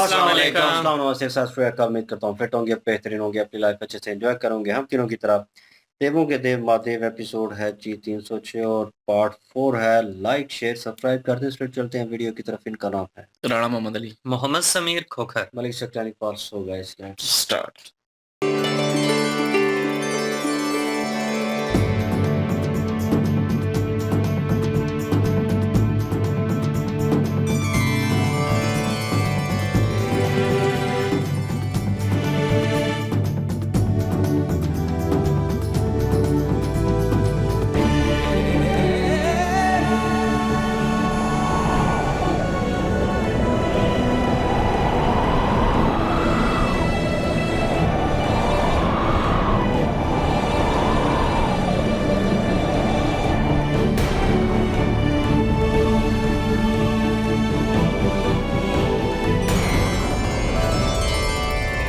अस्सलाम वालेकुम। अस्सलाम नमस्ते सत उम्मीद करता हूँ फिट होंगे, बेहतरीन होंगे, अपनी लाइफ अच्छे से एंजॉय करोगे। हम तीनों की तरफ देवों के देव महादेव एपिसोड है जी 306 और पार्ट 4 है। लाइक शेयर सब्सक्राइब कर दें। स्ट्रेट चलते हैं वीडियो की तरफ। इनका नाम है राणा मोहम्मद अली, मोहम्मद समीर खोखर, मलिक शक्लानी पास हो गए। स्टार्ट।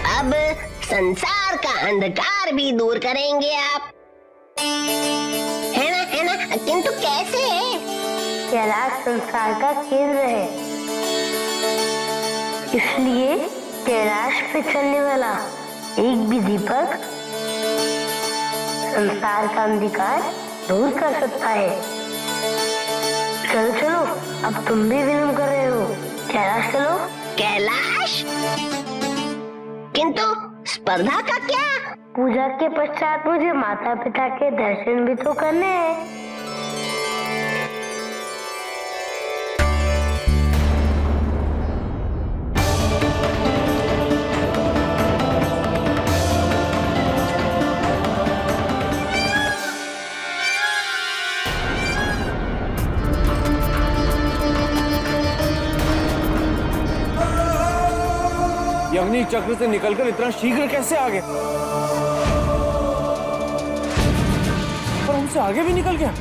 अब संसार का अंधकार भी दूर करेंगे आप, है ना? किंतु कैसे? कैलाश संसार का केंद्र है, इसलिए कैलाश पे चलने वाला एक भी दीपक संसार का अंधकार दूर कर सकता है। चलो चलो, अब तुम भी विलम्ब कर रहे हो, कैलाश चलो। कैलाश? किंतु स्पर्धा का क्या? पूजा के पश्चात मुझे माता पिता के दर्शन भी तो करने हैं। ये अग्नि चक्र से निकलकर इतना शीघ्र कैसे आ गया? पर हमसे आगे भी निकल गया।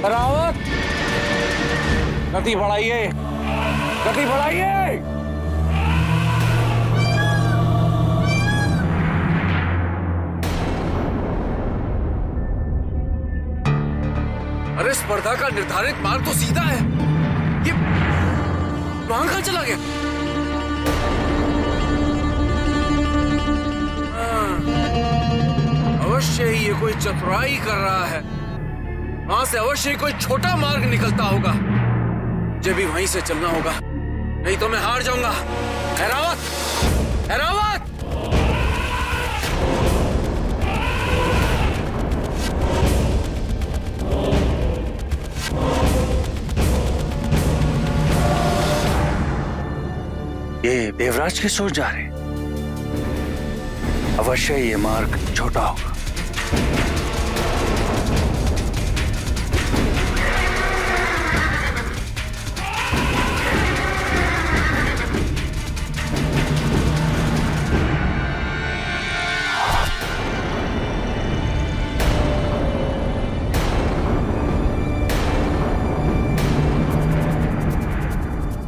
रावत, गति बढ़ाइए, गति बढ़ाइए। अरे स्पर्धा का निर्धारित मार्ग तो सीधा है, ये वहां कहाँ चला गया? अवश्य ही ये कोई चतुराई कर रहा है। वहां से अवश्य ही कोई छोटा मार्ग निकलता होगा। मुझे भी वहीं से चलना होगा, नहीं तो मैं हार जाऊंगा। हैरावत, हैरावत! ये देवराज किस ओर जा रहे? अवश्य ये मार्ग छोटा होगा।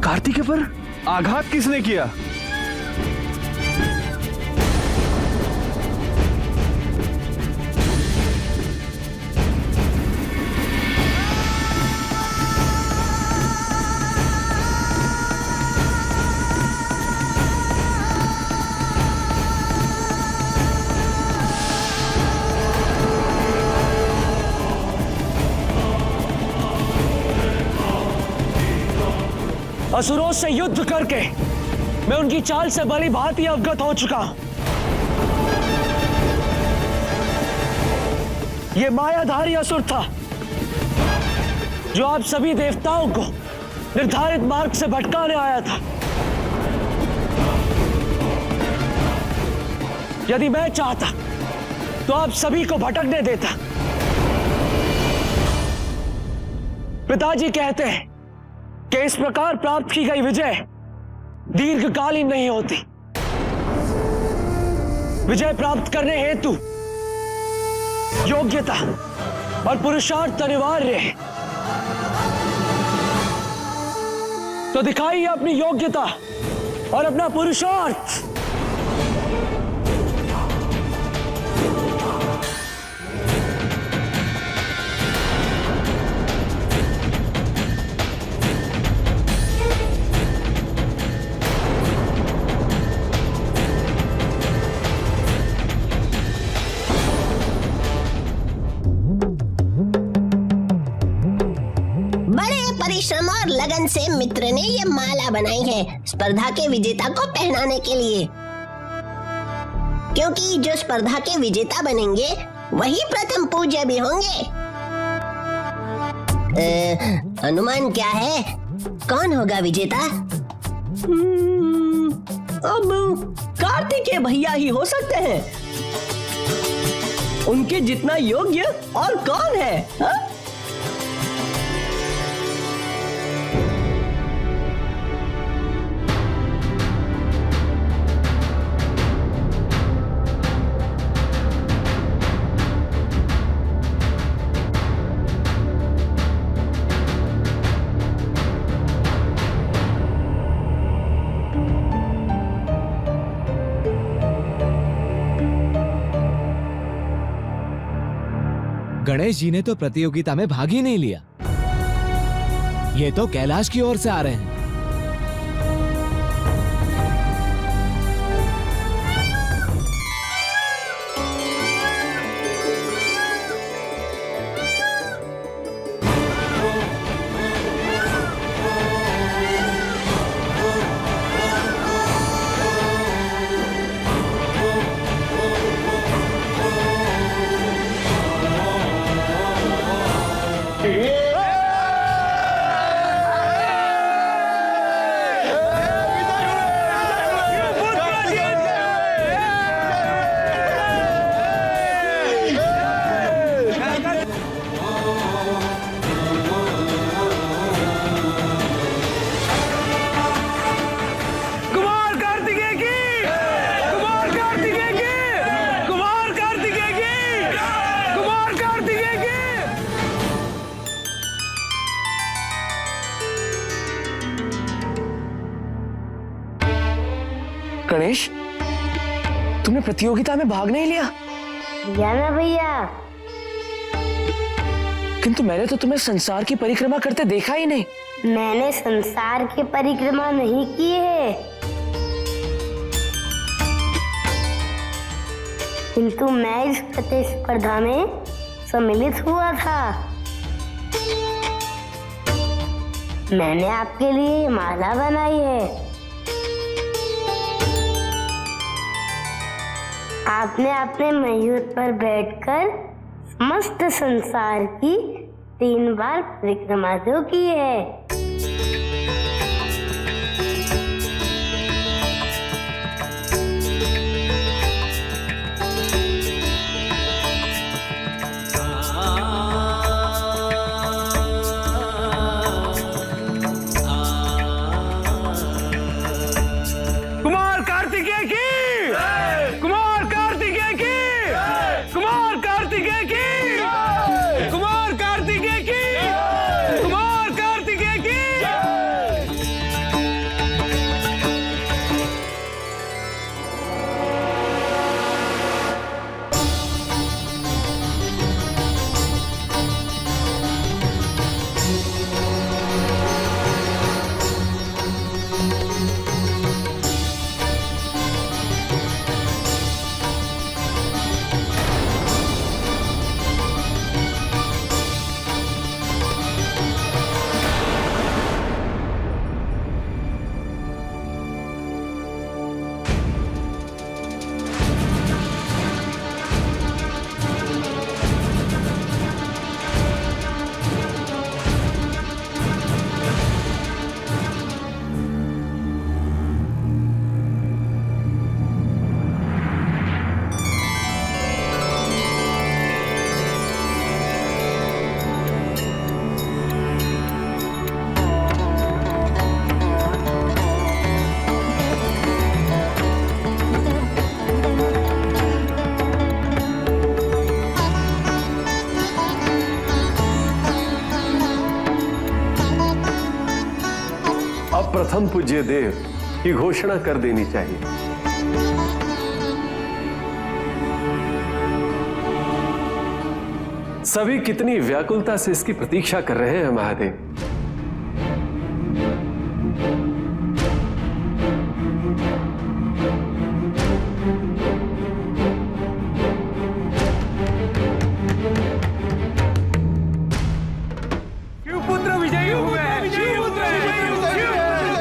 कार्तिकेय पर आघात किसने किया? असुरों से युद्ध करके मैं उनकी चाल से भली भांति अवगत हो चुका हूं। ये मायाधारी असुर था जो आप सभी देवताओं को निर्धारित मार्ग से भटकाने आया था। यदि मैं चाहता तो आप सभी को भटकने देता, पिताजी कहते हैं कि इस प्रकार प्राप्त की गई विजय दीर्घकालीन नहीं होती। विजय प्राप्त करने हेतु योग्यता और पुरुषार्थ अनिवार्य है। तो दिखाइए अपनी योग्यता और अपना पुरुषार्थ। परिश्रम और लगन से मित्र ने ये माला बनाई है स्पर्धा के विजेता को पहनाने के लिए, क्योंकि जो स्पर्धा के विजेता बनेंगे वही प्रथम पूज्य भी होंगे। अनुमान क्या है, कौन होगा विजेता? अब कार्तिकेय भैया ही हो सकते हैं। उनके जितना योग्य और कौन है? हा? गणेश जी ने तो प्रतियोगिता में भाग ही नहीं लिया। ये तो कैलाश की ओर से आ रहे हैं। गणेश, तुमने प्रतियोगिता में भाग नहीं लिया? लिया ना भैया। किंतु मैंने तो तुम्हें संसार की परिक्रमा करते देखा ही नहीं। मैंने संसार की परिक्रमा नहीं की है, किंतु मैं इस प्रतिस्पर्धा में सम्मिलित हुआ था। मैंने आपके लिए माला बनाई है। आपने अपने मयूर पर बैठकर समस्त संसार की 3 बार परिक्रमा तो की है। कुमार कार्तिकेय की, कुमार कार्तिकेय की, कुमार कार्तिकेय की, कुमार कार्तिकेय की, कुमार कार्तिकेय की। प्रथम पूज्य देव की घोषणा कर देनी चाहिए। सभी कितनी व्याकुलता से इसकी प्रतीक्षा कर रहे हैं महादेव। शिवपुत्र विजयी हुए हैं। शिवपुत्र विजयी हुए हैं।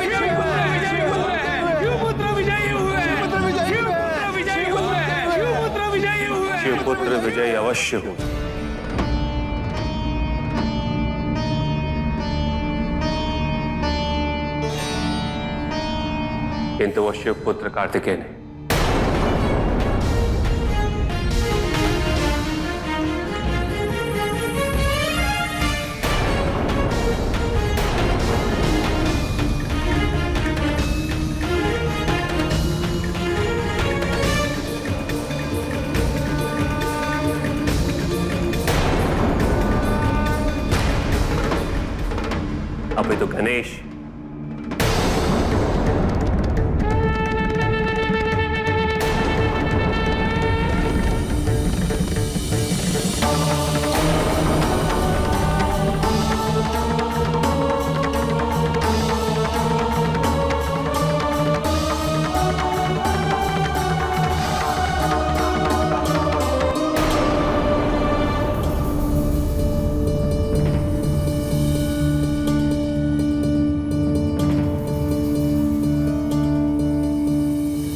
शिवपुत्र विजयी हुए हैं। शिवपुत्र विजयी हुए हैं। शिवपुत्र विजयी हुए हैं। शिवपुत्र विजय अवश्य हो। किंतु वो शिवपुत्र कार्तिकेय ने अभी तो गणेश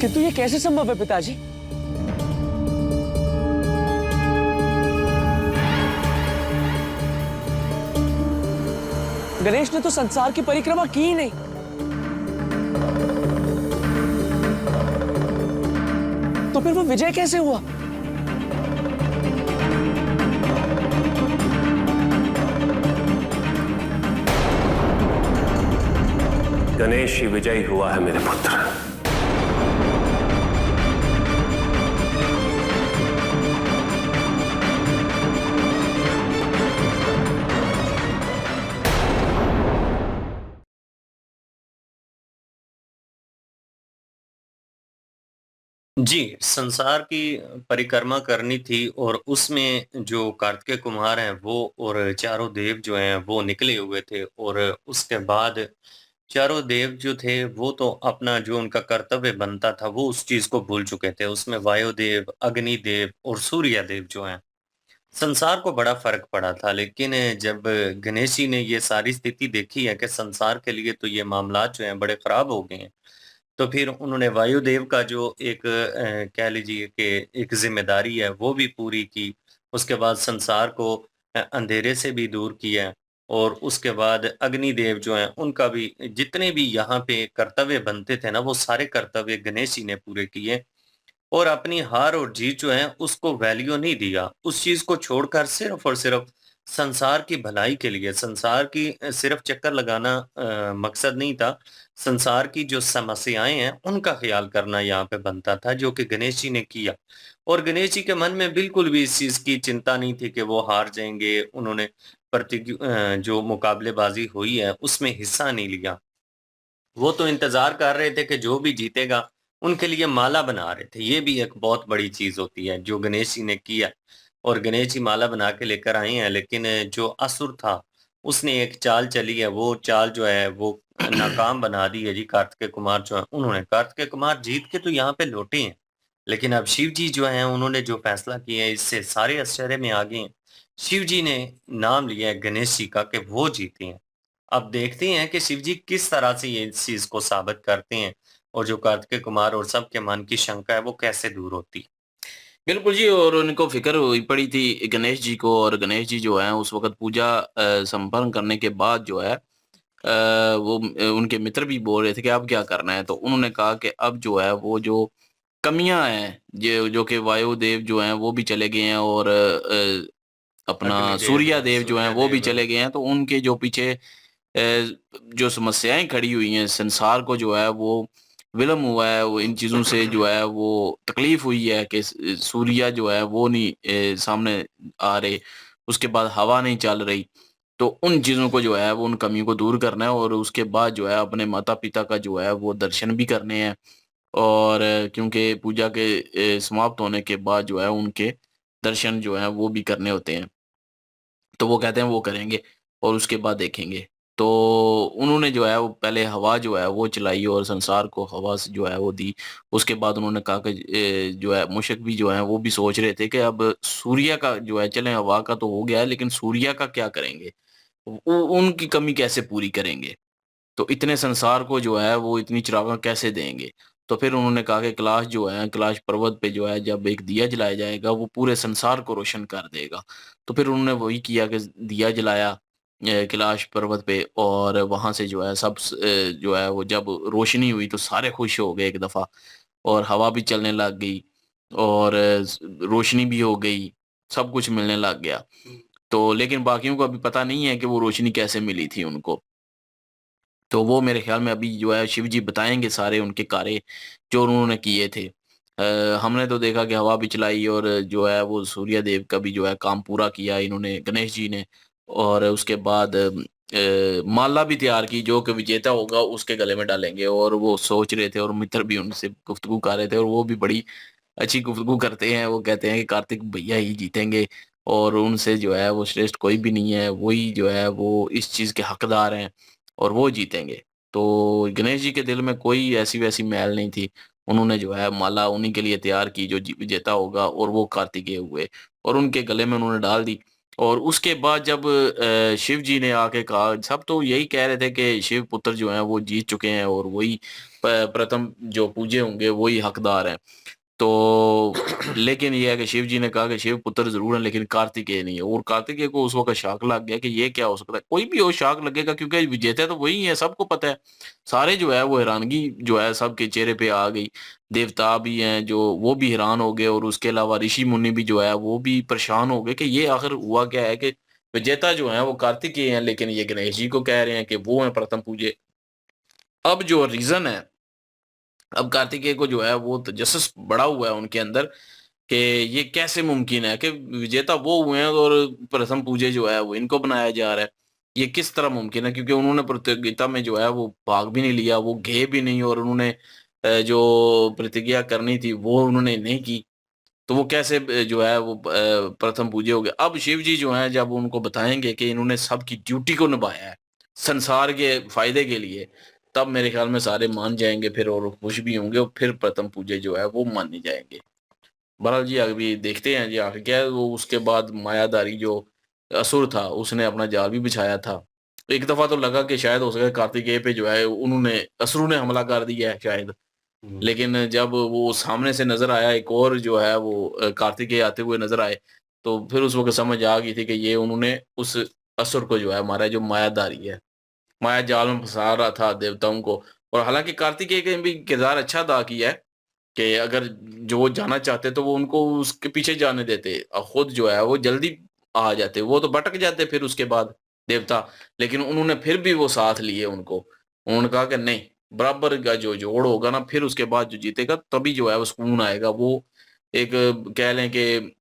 किंतु ये कैसे संभव है पिताजी? गणेश ने तो संसार की परिक्रमा की ही नहीं। तो फिर वो विजय कैसे हुआ? गणेश ही विजयी हुआ है मेरे पुत्र। जी, संसार की परिक्रमा करनी थी और उसमें जो कार्तिकेय कुमार हैं वो और चारों देव जो हैं वो निकले हुए थे और उसके बाद चारों देव जो थे वो तो अपना जो उनका कर्तव्य बनता था वो उस चीज को भूल चुके थे। उसमें वायुदेव, अग्निदेव और सूर्यदेव जो हैं, संसार को बड़ा फर्क पड़ा था। लेकिन जब गणेश जी ने ये सारी स्थिति देखी है कि संसार के लिए तो ये मामलात जो हैं बड़े खराब हो गए हैं, तो फिर उन्होंने वायुदेव का जो एक कह लीजिए कि एक ज़िम्मेदारी है वो भी पूरी की। उसके बाद संसार को अंधेरे से भी दूर किया और उसके बाद अग्निदेव जो हैं उनका भी जितने भी यहाँ पे कर्तव्य बनते थे ना वो सारे कर्तव्य गणेश जी ने पूरे किए और अपनी हार और जीत जो है उसको वैल्यू नहीं दिया। उस चीज़ को छोड़कर सिर्फ़ और सिर्फ़ संसार की भलाई के लिए, संसार की सिर्फ़ चक्कर लगाना मकसद नहीं था। संसार की जो समस्याएँ हैं, उनका ख़्याल करना यहाँ पे बनता था, जो कि गणेश जी ने किया। और गणेश जी के मन में बिल्कुल भी इस चीज़ की चिंता नहीं थी कि वो हार जाएँगे। उन्होंने जो मुकाबलेबाज़ी हुई है, उसमें हिस्सा नहीं लिया। वो तो इंतज़ार कर रहे थे कि जो भी जीतेगा, उनके लिए माला बना रहे थे। ये भी एक बहुत बड़ी चीज़ होती है, जो गणेश जी ने किया और गणेश जी माला बना के लेकर आए हैं। लेकिन जो असुर था, उसने एक चाल चली है, वो चाल जो है वो नाकाम बना दी है जी कार्तिकेय कुमार जो हैं उन्होंने। कार्तिकेय कुमार जीत के तो यहाँ पे लौटे हैं, लेकिन अब शिव जी जो हैं उन्होंने जो फैसला किया है इससे सारे आश्चर्य में आ गए हैं। शिव जी ने नाम लिया है गणेश जी का कि वो जीते हैं। अब देखते हैं कि शिव जी किस तरह से ये इस चीज़ को साबित करते हैं और जो कार्तिकेय कुमार और सबके मन की शंका है वो कैसे दूर होती है। बिल्कुल जी, और उनको फ़िक्र हुई पड़ी थी गणेश जी को, और गणेश जी जो हैं उस वक़्त पूजा संपन्न करने के बाद जो है उनके मित्र भी बोल रहे थे कि अब क्या करना है? तो उन्होंने कहा कि अब जो है वो जो कमियाँ हैं, जो कि वायुदेव जो हैं वो भी चले गए हैं और अपना सूर्यदेव जो हैं वो भी चले गए हैं, तो उनके जो पीछे जो समस्याएँ खड़ी हुई हैं, संसार को जो है वो विलम्ब हुआ है, वो इन चीज़ों से जो है वो तकलीफ़ हुई है कि सूर्य जो है वो नहीं सामने आ रहे, उसके बाद हवा नहीं चल रही। तो उन चीज़ों को जो है वो उन कमियों को दूर करना है और उसके बाद जो है अपने माता-पिता का जो है वो दर्शन भी करने हैं और क्योंकि पूजा के समाप्त होने के बाद जो है उनके दर्शन जो हैं वो भी करने होते हैं। तो वो कहते हैं वो करेंगे और उसके बाद देखेंगे। तो उन्होंने जो है वो पहले हवा जो है वो चलाई और संसार को हवा से जो है वो दी। उसके बाद उन्होंने कहा कि जो है मूषक भी जो है वो भी सोच रहे थे कि अब सूर्य का जो है चलें हवा का तो हो गया है लेकिन सूर्य का क्या करेंगे? उनकी कमी कैसे पूरी करेंगे? तो इतने संसार को जो है वो इतनी चिरागाँ कैसे देंगे? तो फिर उन्होंने कहा कि कैलाश जो है, कैलाश पर्वत पे जो है जब एक दिया जलाया जाएगा वो पूरे संसार को रोशन कर देगा। तो फिर उन्होंने वही किया कि दिया जलाया कैलाश पर्वत पे और वहाँ से जो है जो है वो जब रोशनी हुई तो सारे खुश हो गए एक दफ़ा और हवा भी चलने लग गई और रोशनी भी हो गई, सब कुछ मिलने लग गया। तो लेकिन बाकियों को अभी पता नहीं है कि वो रोशनी कैसे मिली थी उनको। तो वो मेरे ख़्याल में अभी जो है शिव जी बताएँगे सारे उनके कार्य जो उन्होंने किए थे। हमने तो देखा कि हवा भी चलाई और जो है वो सूर्य देव का भी जो है काम पूरा किया इन्होंने गणेश जी ने और उसके बाद माला भी तैयार की जो कि विजेता होगा उसके गले में डालेंगे और वो सोच रहे थे और मित्र भी उनसे गुफ्तगू कर रहे थे और वो भी बड़ी अच्छी गुफ्तगू करते हैं। वो कहते हैं कि कार्तिक भैया ही जीतेंगे और उनसे जो है वो श्रेष्ठ कोई भी नहीं है, वही जो है वो इस चीज़ के हकदार हैं। और वो जीतेंगे। तो गणेश जी के दिल में कोई ऐसी-वैसी मैल नहीं थी। उन्होंने जो है माला उन्हीं के लिए तैयार की जो विजेता होगा और वो कार्तिकेय हुए और उनके गले में उन्होंने डाल दी। और उसके बाद जब शिव जी ने आके कहा सब तो यही कह रहे थे कि शिव पुत्र जो हैं वो जीत चुके हैं और वही प्रथम जो पूजे होंगे वही हकदार हैं। तो लेकिन ये है कि शिव जी ने कहा कि शिव पुत्र ज़रूर है लेकिन कार्तिकेय नहीं है और कार्तिकेय को उस वक़्त शॉक लग गया कि ये क्या हो सकता है? कोई भी हो शॉक लगेगा क्योंकि विजेता तो वही है, सबको पता है। सारे जो है वो हैरानगी जो है सबके चेहरे पे आ गई। देवता भी हैं जो वो भी हैरान हो गए और उसके अलावा ऋषि-मुनि भी जो है वो भी परेशान हो गए कि ये आखिर हुआ क्या है कि विजेता जो हैं वो कार्तिकेय हैं लेकिन ये गणेश जी को कह रहे हैं कि वो हैं प्रथम पूज्य। अब जो रीज़न है अब कार्तिकेय को जो है वो तजस्सुस बढ़ा हुआ है उनके अंदर कि ये कैसे मुमकिन है कि विजेता वो हुए हैं और प्रथम पूज्य जो है वो इनको बनाया जा रहा है। ये किस तरह मुमकिन है? क्योंकि उन्होंने प्रतियोगिता में जो है वो भाग भी नहीं लिया, वो गए भी नहीं और उन्होंने जो प्रतिज्ञा करनी थी वो उन्होंने नहीं की। तो वो कैसे जो है वो प्रथम पूज्य हो गए। अब शिव जी जो हैं जब उनको बताएँगे कि इन्होंने सबकी ड्यूटी को निभाया है, संसार के फ़ायदे के लिए, तब मेरे ख़्याल में सारे मान जाएँगे फिर और खुश भी होंगे और फिर प्रथम पूज्य जो है वो माने जाएँगे। बहरहाल जी अभी देखते हैं जी आखिर क्या है वो उसके बाद मायाधारी जो असुर था उसने अपना जाल भी बिछाया था। एक दफ़ा तो लगा कि शायद हो सके कार्तिकेय पे जो है उन्होंने असुरों ने हमला कर दिया है शायद। हुँ। लेकिन जब वो सामने से नज़र आया एक और जो है वो कार्तिकेय आते हुए नज़र आए, तो फिर उस वक़्त समझ आ गई थी कि ये उन्होंने उस असुर को जो है मारा है जो मायाधारी है। माया जाल में फँसा रहा था देवताओं को और हालाँकि कार्तिकेय ने भी किरदार अच्छा अदा किया है कि अगर जो वो जाना चाहते तो वो उनको उसके पीछे जाने देते खुद जो है वो जल्दी आ जाते। वो तो भटक जाते फिर उसके बाद देवता, लेकिन उन्होंने फिर भी वो साथ लिए उनको। उन्होंने कहा कि नहीं, बराबर का जो जोड़ होगा ना फिर उसके बाद जो जीतेगा तभी जो है वो सुकून आएगा। वो एक कह लें कि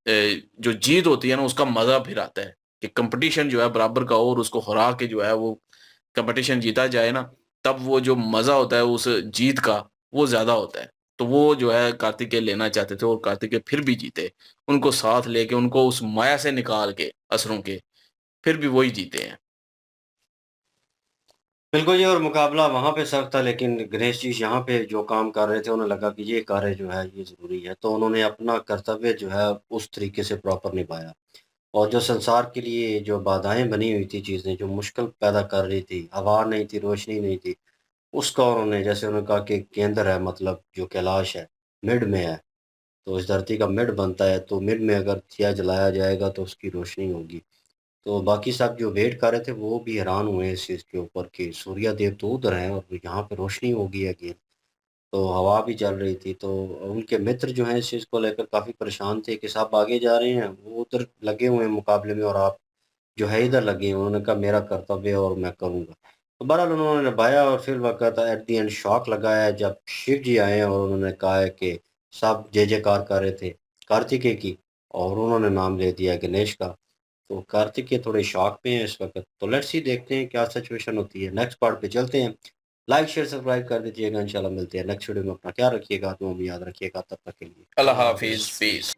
जो जीत होती है ना उसका मज़ा फिर आता है कि कॉम्पिटिशन जो है बराबर का हो और उसको हरा के जो है वो कॉम्पिटिशन जीता जाए ना, तब वो जो मज़ा होता है उस जीत का, वो ज़्यादा होता है। तो वो जो है कार्तिकेय लेना चाहते थे और कार्तिकेय फिर भी जीते। उनको साथ लेके उनको उस माया से निकाल के असुरों के, फिर भी वही जीते हैं। बिल्कुल जी और मुकाबला वहाँ पे सख्त था लेकिन गणेश जी यहाँ पे जो काम कर रहे थे उन्हें लगा कि ये कार्य जो है ये ज़रूरी है। तो उन्होंने अपना कर्तव्य जो है उस तरीके से प्रॉपर निभाया। और जो संसार के लिए जो बाधाएँ बनी हुई थी चीज़ें, जो मुश्किल पैदा कर रही थी, हवा नहीं थी, रोशनी नहीं थी, उसका उन्होंने जैसे उन्होंने कहा कि केंद्र है मतलब जो कैलाश है, मिड में है, तो इस धरती का मिड बनता है, तो मिड में अगर दिया जलाया जाएगा तो उसकी रोशनी होगी। तो बाकी सब जो वेट कर रहे थे वो भी हैरान हुए इस चीज़ के ऊपर कि सूर्य देव तो उधर हैं और यहाँ पे रोशनी होगी अगेन। तो हवा भी चल रही थी, तो उनके मित्र जो हैं इस चीज़ को लेकर काफ़ी परेशान थे कि साहब आगे जा रहे हैं, वो उधर लगे हुए हैं मुकाबले में और आप जो है इधर लगे हैं। उन्होंने कहा मेरा कर्तव्य है और मैं करूँगा। तो बहरहाल उन्होंने निभाया और फिर वक़्त एट द एंड शॉक लगाया जब शिव जी आए और उन्होंने कहा है कि सब जय-जयकार कर रहे थे कार्तिकेय की और उन्होंने नाम ले दिया गणेश का। तो कार्तिक ये थोड़े शॉक में हैं इस वक्त। तो लेट्स सी, देखते हैं क्या सिचुएशन होती है। नेक्स्ट पार्ट पे चलते हैं। लाइक शेयर सब्सक्राइब कर दीजिएगा। इंशाल्लाह मिलते हैं नेक्स्ट वीडियो में। अपना ख्याल रखिएगा, तो याद रखिएगा। तब तक के लिए अल्लाह हाफिज, पीस।